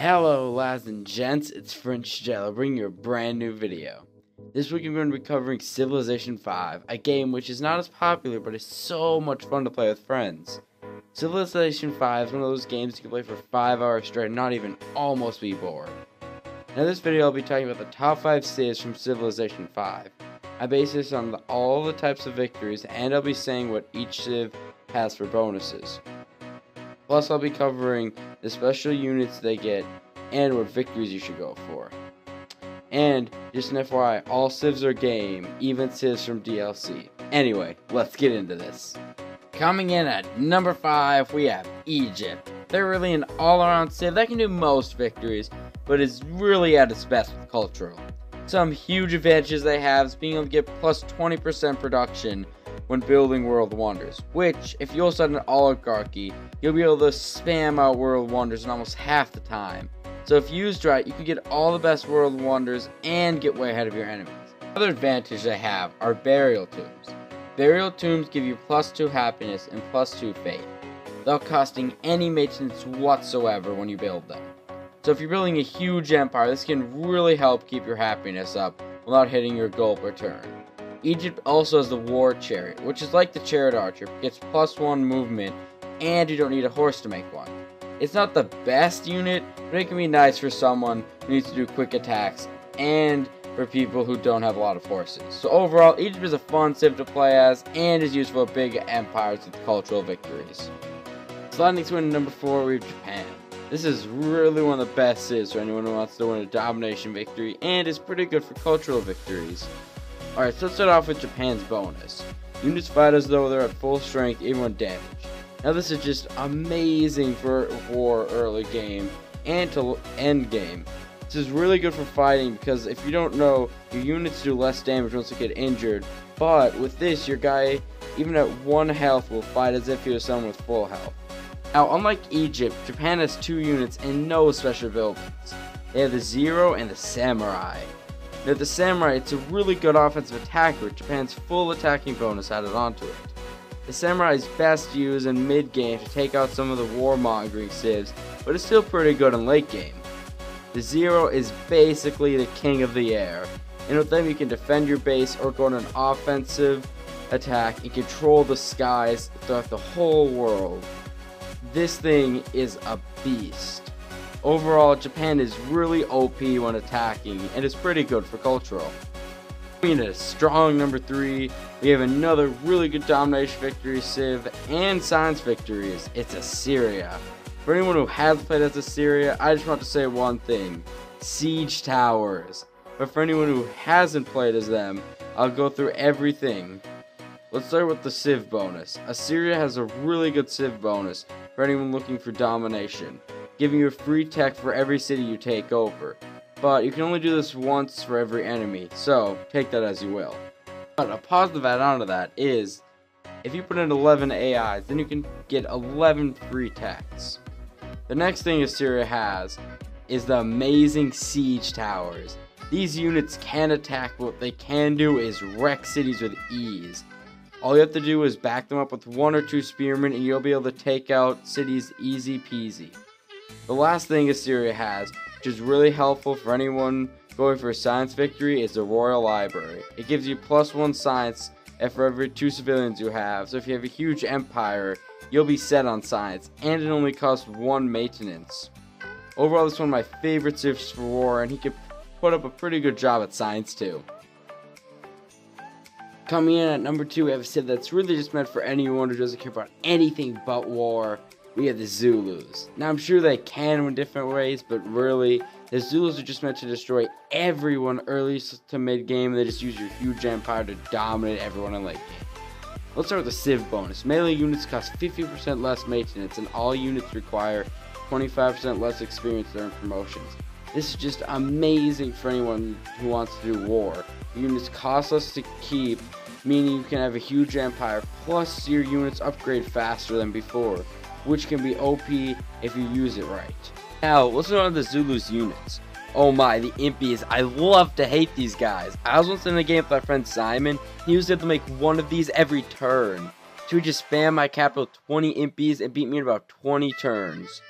Hello lads and gents, it's FrenchJello bringing you a brand new video. This week I'm going to be covering Civilization V, a game which is not as popular but is so much fun to play with friends. Civilization V is one of those games you can play for 5 hours straight and not even almost be bored. Now in this video I'll be talking about the top 5 civs from Civilization V. I base this on all the types of victories and I'll be saying what each civ has for bonuses. Plus I'll be covering the special units they get and what victories you should go for. And just an FYI, all civs are game, even civs from DLC. Anyway, let's get into this. Coming in at number 5, we have Egypt. They're really an all-around civ that can do most victories, but is really at its best with cultural. Some huge advantages they have is being able to get plus 20% production when building world wonders, which, if you also had an oligarchy, you'll be able to spam out world wonders in almost half the time. So if used right, you can get all the best world wonders and get way ahead of your enemies. Another advantage they have are burial tombs. Burial tombs give you plus 2 happiness and plus 2 fate, without costing any maintenance whatsoever when you build them. So if you're building a huge empire, this can really help keep your happiness up without hitting your goal per turn. Egypt also has the war chariot, which is like the chariot archer, gets plus 1 movement, and you don't need a horse to make one. It's not the best unit, but it can be nice for someone who needs to do quick attacks, and for people who don't have a lot of horses. So overall, Egypt is a fun civ to play as, and is useful for big empires with cultural victories. Sliding to number 4, we have Japan. This is really one of the best civs for anyone who wants to win a domination victory, and is pretty good for cultural victories. Alright, so let's start off with Japan's bonus. Units fight as though they're at full strength, even when damaged. Now this is just amazing for war early game and to end game. This is really good for fighting because if you don't know, your units do less damage once they get injured. But with this, your guy, even at 1 health, will fight as if he was someone with full health. Now, unlike Egypt, Japan has 2 units and no special abilities. They have the Zero and the Samurai. Now the Samurai, it's a really good offensive attacker with Japan's full attacking bonus added onto it. The Samurai is best used in mid-game to take out some of the warmongering civs, but it's still pretty good in late game. The Zero is basically the king of the air, and with them you can defend your base or go on an offensive attack and control the skies throughout the whole world. This thing is a beast. Overall, Japan is really OP when attacking, and is pretty good for cultural. Coming in at a strong number 3, we have another really good domination victory civ and science victories. It's Assyria. For anyone who has played as Assyria, I just want to say one thing: siege towers. But for anyone who hasn't played as them, I'll go through everything. Let's start with the civ bonus. Assyria has a really good civ bonus for anyone looking for domination, giving you a free tech for every city you take over. But you can only do this once for every enemy, so take that as you will. But a positive add-on to that is, if you put in 11 AIs, then you can get 11 free techs. The next thing Assyria has is the amazing siege towers. These units can attack, but what they can do is wreck cities with ease. All you have to do is back them up with 1 or 2 spearmen and you'll be able to take out cities easy peasy. The last thing Assyria has, which is really helpful for anyone going for a science victory, is the Royal Library. It gives you plus 1 science for every 2 civilians you have, so if you have a huge empire, you'll be set on science, and it only costs 1 maintenance. Overall, this is one of my favorite civs for war, and he can put up a pretty good job at science too. Coming in at number 2, we have a civ that's really just meant for anyone who doesn't care about anything but war. We have the Zulus. Now I'm sure they can win different ways, but really, the Zulus are just meant to destroy everyone early to mid game. They just use your huge empire to dominate everyone in late game. Let's start with the civ bonus. Melee units cost 50% less maintenance, and all units require 25% less experience during promotions. This is just amazing for anyone who wants to do war. Units cost less to keep, meaning you can have a huge empire, plus your units upgrade faster than before, which can be OP if you use it right. Now, let's go on to the Zulus units. Oh my, the impies. I love to hate these guys. I was once in a game with my friend Simon. He was able to make 1 of these every turn. So he just spam my capital 20 impies and beat me in about 20 turns.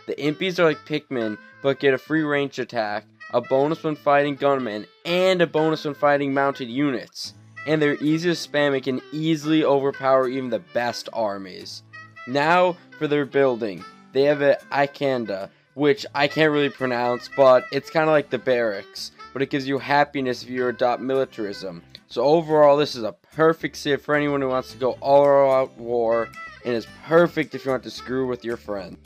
The impies are like Pikmin, but get a free range attack, a bonus when fighting gunmen, and a bonus when fighting mounted units. And they're easy to spam and can easily overpower even the best armies. Now for their building. They have an Ikanda, which I can't really pronounce, but it's kind of like the barracks. But it gives you happiness if you adopt militarism. So overall, this is a perfect civ for anyone who wants to go all-out war, and is perfect if you want to screw with your friend.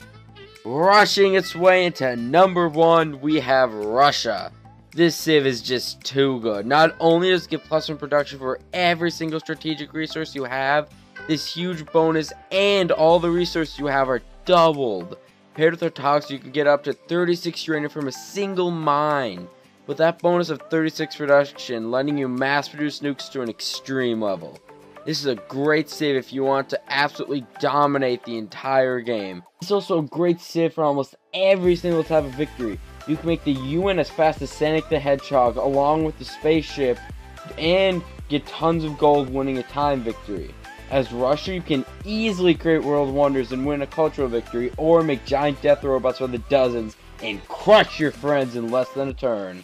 Rushing its way into number 1, we have Russia. This civ is just too good. Not only does it give +1 production for every single strategic resource you have, this huge bonus and all the resources you have are doubled. Paired with our tox, you can get up to 36 uranium from a single mine. With that bonus of 36 production, letting you mass produce nukes to an extreme level. This is a great civ if you want to absolutely dominate the entire game. It's also a great civ for almost every single type of victory. You can make the UN as fast as Sonic the Hedgehog along with the spaceship and get tons of gold winning a time victory. As Russia, you can easily create world wonders and win a cultural victory, or make giant death robots by the dozens and crush your friends in less than a turn.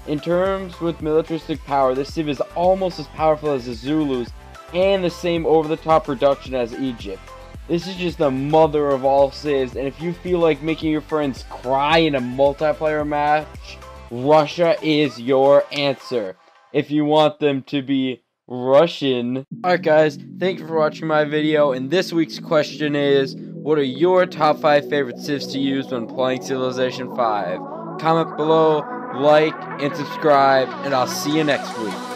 In terms with militaristic power, this civ is almost as powerful as the Zulus and the same over-the-top production as Egypt. This is just the mother of all civs, and if you feel like making your friends cry in a multiplayer match, Russia is your answer. If you want them to be Russian. Alright guys, thank you for watching my video, and this week's question is, what are your top 5 favorite civs to use when playing Civilization 5? Comment below, like, and subscribe, and I'll see you next week.